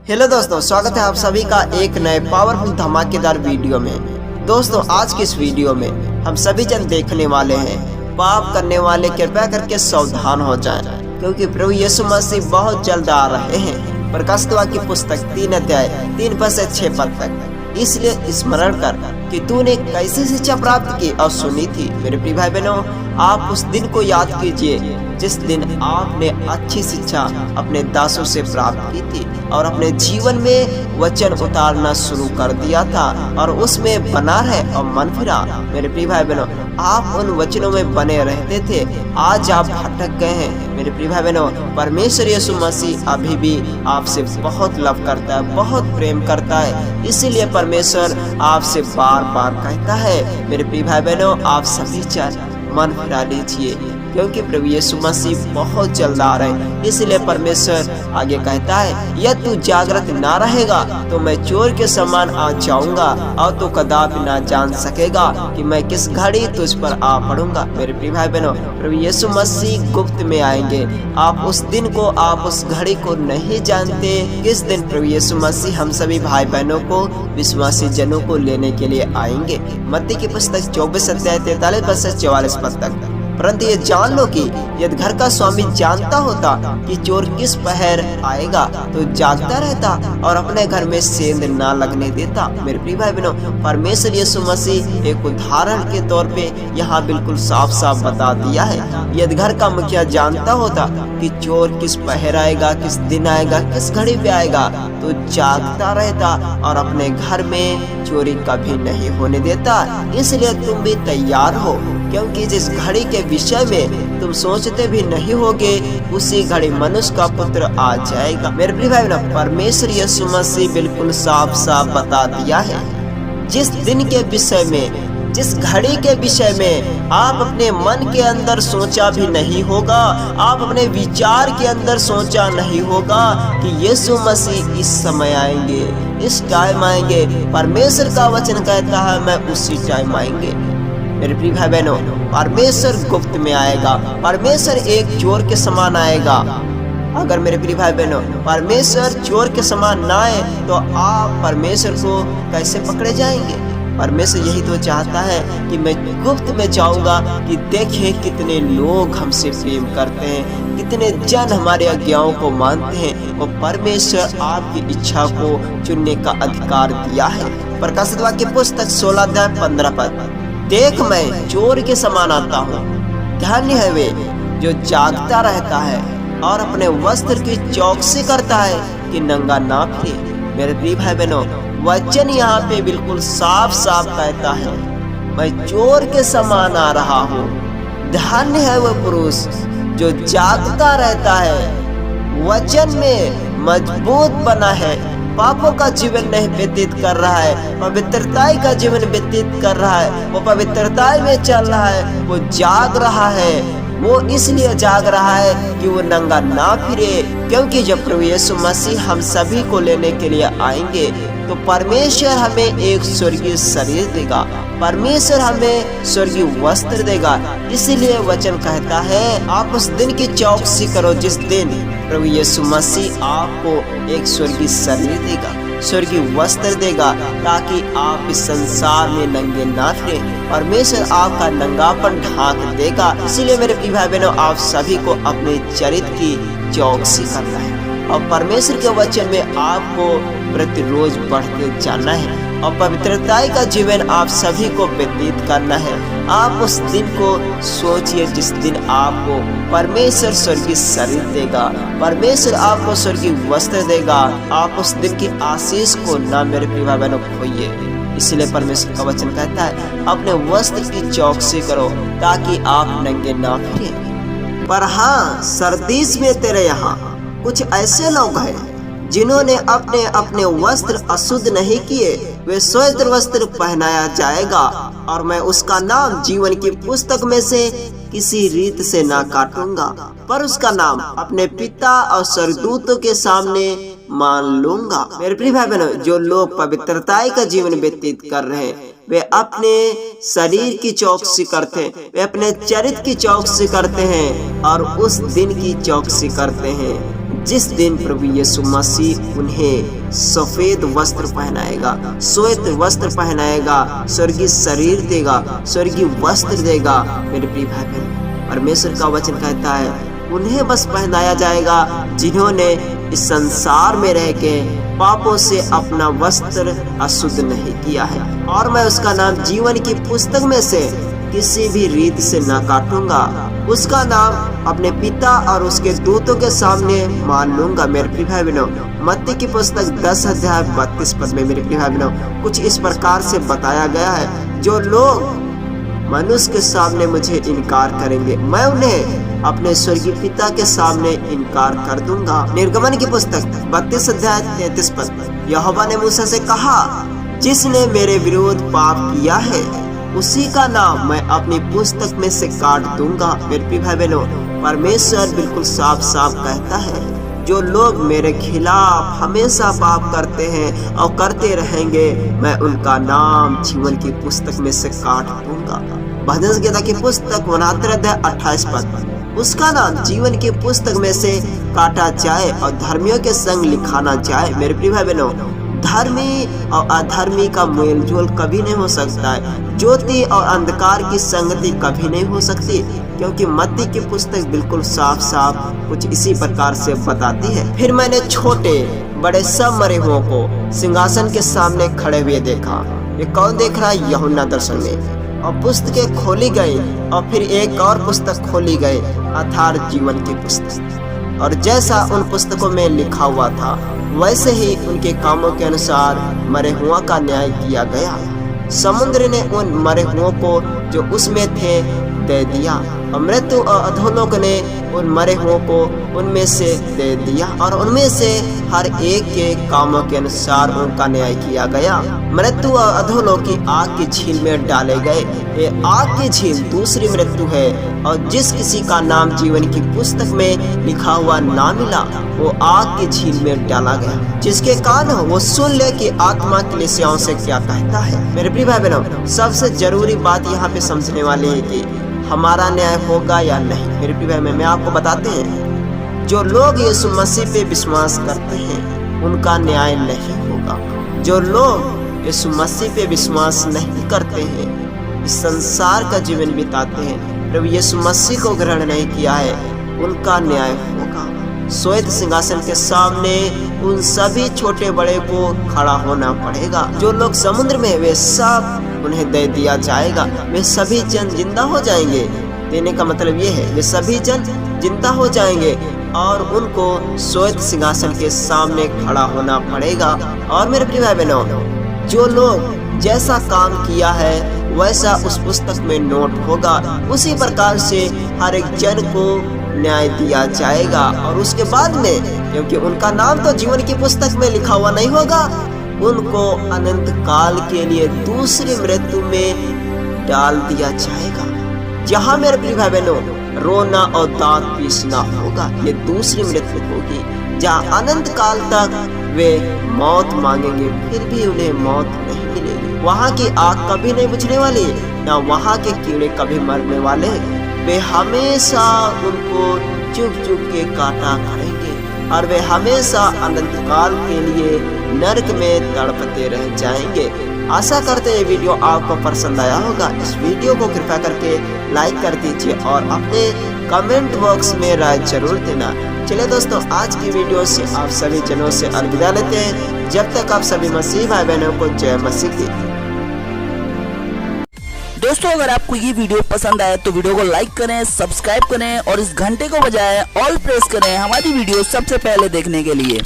Hello दोस्तों, स्वागत है आप सभी का एक नए पावरफुल धमाकेदार वीडियो में। दोस्तों, आज की इस वीडियो में हम सभी जन देखने वाले हैं पाप करने वाले कृपया करके सावधान हो जाएं, क्योंकि प्रभु यीशु मसीह बहुत जल्द आ रहे हैं। प्रकाशित वाक्य की पुस्तक 3 अध्याय 3 पद से 6 पद तक। इसलिए स्मरण कर कि तूने कैसी शिक्षा प्राप्त की और सुनी थी। मेरे प्रिय भाई बहनों, आप उस दिन को याद कीजिए जिस दिन आपने अच्छी शिक्षा अपने दासों से प्राप्त की थी और अपने जीवन में वचन उतारना शुरू कर दिया था और उसमें बना रहे और मन फिरा। मेरे प्रिय भाई बहनों, आप उन वचनों में बने रहते थे, आज आप भटक गए हैं। मेरे प्रिय भाई बहनों, परमेश्वर यीशु मसीह अभी भी आपसे बहुत लव करता है, बहुत प्रेम करता है। इसीलिए परमेश्वर आपसे बार बार कहता है, मेरे प्रिय भाई बहनों, आप सभी मन फिरा लीजिए, क्योंकि प्रभु यीशु मसीह बहुत जल्द आ रहे हैं। इसलिए परमेश्वर आगे कहता है, यदि तू जागृत ना रहेगा तो मैं चोर के समान आ जाऊंगा और तू कदापि ना जान सकेगा कि मैं किस घड़ी तुझ पर आ पड़ूंगा। मेरे प्रिय भाई बहनों, प्रभु यीशु मसीह गुप्त में आएंगे। आप उस दिन को, आप उस घड़ी को नहीं जानते। किस दिन प्रभु यीशु मसीह हम सभी भाई बहनों को, विश्वासी जनों को लेने के लिए आएंगे। मत्ती की पुस्तक 24 अध्याय 43 पद से 44 पद तक। परंतु ये जान लो कि यदि घर का स्वामी जानता होता कि चोर किस पहर आएगा तो जागता रहता और अपने घर में सेंध ना लगने देता। मेरे प्रिय भाई बहनों, परमेश्वर यीशु मसीह एक उदाहरण के तौर पे यहाँ बिल्कुल साफ साफ बता दिया है। यदि घर का मुखिया जानता होता कि चोर किस पहर आएगा, किस दिन आएगा, किस घड़ी पे आएगा, तो जागता रहता और अपने घर में चोरी कभी नहीं होने देता। इसलिए तुम भी तैयार हो, क्योंकि जिस घड़ी के विषय में तुम सोचते भी नहीं होगे, उसी घड़ी मनुष्य का पुत्र आ जाएगा। मेरे प्रिय भाई बहनों, परमेश्वर यीशु मसीह बिल्कुल साफ साफ बता दिया है। जिस दिन के विषय में, जिस घड़ी के विषय में आप अपने मन के अंदर सोचा भी नहीं होगा, आप अपने विचार के अंदर सोचा नहीं होगा कि यीशु मसीह इस समय आएंगे, इस टाइम आएंगे। परमेश्वर का वचन कहता है, मैं उसी टाइम आएंगे। मेरे प्रिय भाई बहनों, परमेश्वर गुप्त में आएगा। परमेश्वर एक चोर के समान आएगा। अगर मेरे प्रिय भाई बहनों, परमेश्वर चोर के समान ना आए तो आप परमेश्वर को कैसे पकड़े जाएंगे? परमेश्वर यही तो चाहता है कि मैं गुप्त में जाऊंगा, कि देखें कितने लोग हमसे प्रेम करते हैं, कितने जन हमारे आज्ञाओं को मानते हैं। और परमेश्वर आपकी इच्छा को चुनने का अधिकार दिया है। प्रकाशित वाक्य की पुस्तक 16 अध्याय 15 पद। देख, मैं चोर के समान आता हूँ। धन्य है वे जो जागता रहता है और अपने वस्त्र की चौकसी करता है कि नंगा ना फिरे। मेरे प्रिय भाई बहनों, वचन यहाँ पे बिल्कुल साफ साफ कहता है, मैं चोर के समान आ रहा हूँ। धन्य है वह पुरुष जो जागता रहता है, वचन में मजबूत बना है, पापों का जीवन नहीं व्यतीत कर रहा है, पवित्रता का जीवन व्यतीत कर रहा है, वो पवित्रता में चल रहा है, वो जाग रहा है। वो इसलिए जाग रहा है कि वो नंगा ना फिरे, क्योंकि जब प्रभु यीशु मसीह हम सभी को लेने के लिए आएंगे तो परमेश्वर हमें एक स्वर्गीय शरीर देगा, परमेश्वर हमें स्वर्गीय वस्त्र देगा। इसीलिए वचन कहता है, आप उस दिन की चौकसी करो जिस दिन प्रभु यीशु मसीह आपको एक स्वर्गीय शरीर देगा, स्वर्गीय वस्त्र देगा, ताकि आप इस संसार में नंगे ना फिरे। परमेश्वर आपका नंगापन ढांक देगा। इसीलिए मेरे प्रिय भाई बहनों, आप सभी को अपने चरित्र की चौकसी करना है और परमेश्वर के वचन में आपको प्रतिरोज बढ़ते जाना है और पवित्रता का जीवन आप सभी को व्यतीत करना है। आप उस दिन को सोचिए जिस दिन आपको परमेश्वर स्वर्गीय शरीर देगा, परमेश्वर आपको स्वर्गीय वस्त्र देगा। आप उस दिन की आशीष को ना मेरे प्रिय भाई बहनों खोइए। इसलिए परमेश्वर का वचन कहता है, अपने वस्त्र की चौकसी करो ताकि आप नंगे ना फिरे। पर हाँ, सरदीस में तेरे यहाँ कुछ ऐसे लोग हैं जिन्होंने अपने अपने वस्त्र अशुद्ध नहीं किए, वे श्वेत वस्त्र पहनाया जाएगा और मैं उसका नाम जीवन की पुस्तक में से किसी रीत से ना काटूंगा, पर उसका नाम अपने पिता और स्वर्गदूतों के सामने मान लूंगा। मेरे प्रिय भाई बहनों, जो लोग पवित्रता का जीवन व्यतीत कर रहे हैं, वे अपने शरीर की चौकसी करते हैं, वे अपने चरित्र की चौकसी करते हैं और उस दिन की चौकसी करते हैं जिस दिन प्रभु यीशु मसीह उन्हें सफेद वस्त्र पहनाएगा, श्वेत वस्त्र पहनाएगा, स्वर्गीय शरीर देगा, स्वर्गीय वस्त्र देगा। मेरे प्रिय भाई बहन, परमेश्वर का वचन कहता है उन्हें बस पहनाया जाएगा जिन्होंने इस संसार में रह के पापों से अपना वस्त्र अशुद्ध नहीं किया है, और मैं उसका नाम जीवन की पुस्तक में से किसी भी रीत से न काटूंगा। उसका नाम अपने पिता और उसके दूतों के सामने मान लूंगा। मेरे प्रिय भाई बहनों, मत्ती की पुस्तक 10 अध्याय 32 पद में मेरे प्रिय भाई बहनों कुछ इस प्रकार से बताया गया है, जो लोग मनुष्य के सामने मुझे इनकार करेंगे, मैं उन्हें अपने स्वर्गीय पिता के सामने इनकार कर दूंगा। निर्गमन की पुस्तक 32 अध्याय 33 पद, यहोवा ने मूसा से कहा, जिसने मेरे विरुद्ध पाप किया है उसी का नाम मैं अपनी पुस्तक में से काट दूंगा। मेरे प्रिय भाई बहनों, परमेश्वर बिल्कुल साफ साफ कहता है, जो लोग मेरे खिलाफ हमेशा पाप करते हैं और करते रहेंगे, मैं उनका नाम जीवन की पुस्तक में से काट दूंगा। भजन संहिता की पुस्तक 69 अध्याय 28 पद, उसका नाम जीवन की पुस्तक में से काटा जाए और धर्मियों के संग लिखाना जाए। मेरे प्रिय भाई बहनों, धर्मी और अधर्मी का मेल जोल कभी नहीं हो सकता है, ज्योति और अंधकार की संगति कभी नहीं हो सकती, क्योंकि मत्ती की पुस्तक बिल्कुल साफ साफ कुछ इसी प्रकार से बताती है। फिर मैंने छोटे बड़े सब मरे हुओं को सिंहासन के सामने खड़े हुए देखा। ये कौन देख रहा है? यूहन्ना दर्शन में। और पुस्तकें खोली गई और फिर एक और पुस्तक खोली गई, अर्थात जीवन की पुस्तक, और जैसा उन पुस्तकों में लिखा हुआ था वैसे ही उनके कामों के अनुसार मरे हुओं का न्याय किया गया। समुद्र ने उन मरे हुओं को जो उसमें थे दे दिया, और मृत्यु और अधोलोक ने उन मरे हुओं को उनमें से दे दिया, और उनमें से हर एक के कामों के अनुसार उनका न्याय किया गया। मृत्यु और अधोलोक की आग की झील में डाले गए। ये आग की झील दूसरी मृत्यु है, और जिस किसी का नाम जीवन की पुस्तक में लिखा हुआ ना मिला वो आग की झील में डाला गया। जिसके कान हो वो सुन ले कि आत्मा कलीसियाओं से क्या कहता है। मेरे प्रिय भाई बहनों, सबसे जरूरी बात यहाँ पे समझने वाली है कि हमारा न्याय होगा या नहीं। मेरे प्रिय भाई में आपको बताते हैं, जो लोग यीशु मसीह पे विश्वास करते हैं उनका न्याय नहीं होगा। जो लोग यीशु मसीह पे विश्वास नहीं करते हैं, इस संसार का जीवन बिताते हैं, प्रभु यीशु मसीह को ग्रहण नहीं किया है, उनका न्याय होगा। श्वेत सिंहासन के सामने उन सभी छोटे बड़े को खड़ा होना पड़ेगा। जो लोग समुद्र में वे सब उन्हें दे दिया जाएगा। वे सभी जन जिंदा हो जाएंगे। देने का मतलब ये है वे सभी जन जिंदा हो जाएंगे और उनको श्वेत सिंहासन के सामने खड़ा होना पड़ेगा। और मेरे प्रिय भाई बहनों, जो लोग जैसा काम किया है वैसा उस पुस्तक में नोट होगा। उसी प्रकार से हर एक जन को न्याय दिया जाएगा। और उसके बाद में, क्योंकि उनका नाम तो जीवन की पुस्तक में लिखा हुआ नहीं होगा, उनको अनंत काल के लिए दूसरी मृत्यु में डाल दिया जाएगा, जहाँ मेरे प्रिय भाई बहनों रोना और दांत पीसना होगा। ये दूसरी मृत्यु होगी, जहाँ अनंत काल तक वे मौत मांगेंगे, फिर भी उन्हें मौत नहीं मिलेगी। वहाँ की आग कभी नहीं बुझने वाली, ना वहाँ के कीड़े कभी मरने वाले। वे हमेशा उनको चुप चुप के काटा करेंगे और वे हमेशा अनंत काल के लिए नरक में तड़पते रह जाएंगे। आशा करते हैं वीडियो आपको पसंद आया होगा। इस वीडियो को कृपया करके लाइक कर दीजिए और अपने कमेंट बॉक्स में राय जरूर देना। चलिए दोस्तों, आज की वीडियो से आप सभी जनों से अलविदा लेते हैं। जब तक आप सभी मसीह भाई बहनों को जय मसीह की। दोस्तों, अगर आपको ये वीडियो पसंद आए तो वीडियो को लाइक करें, सब्सक्राइब करें और इस घंटे को बजाय ऑल प्रेस करें हमारी वीडियो सबसे पहले देखने के लिए।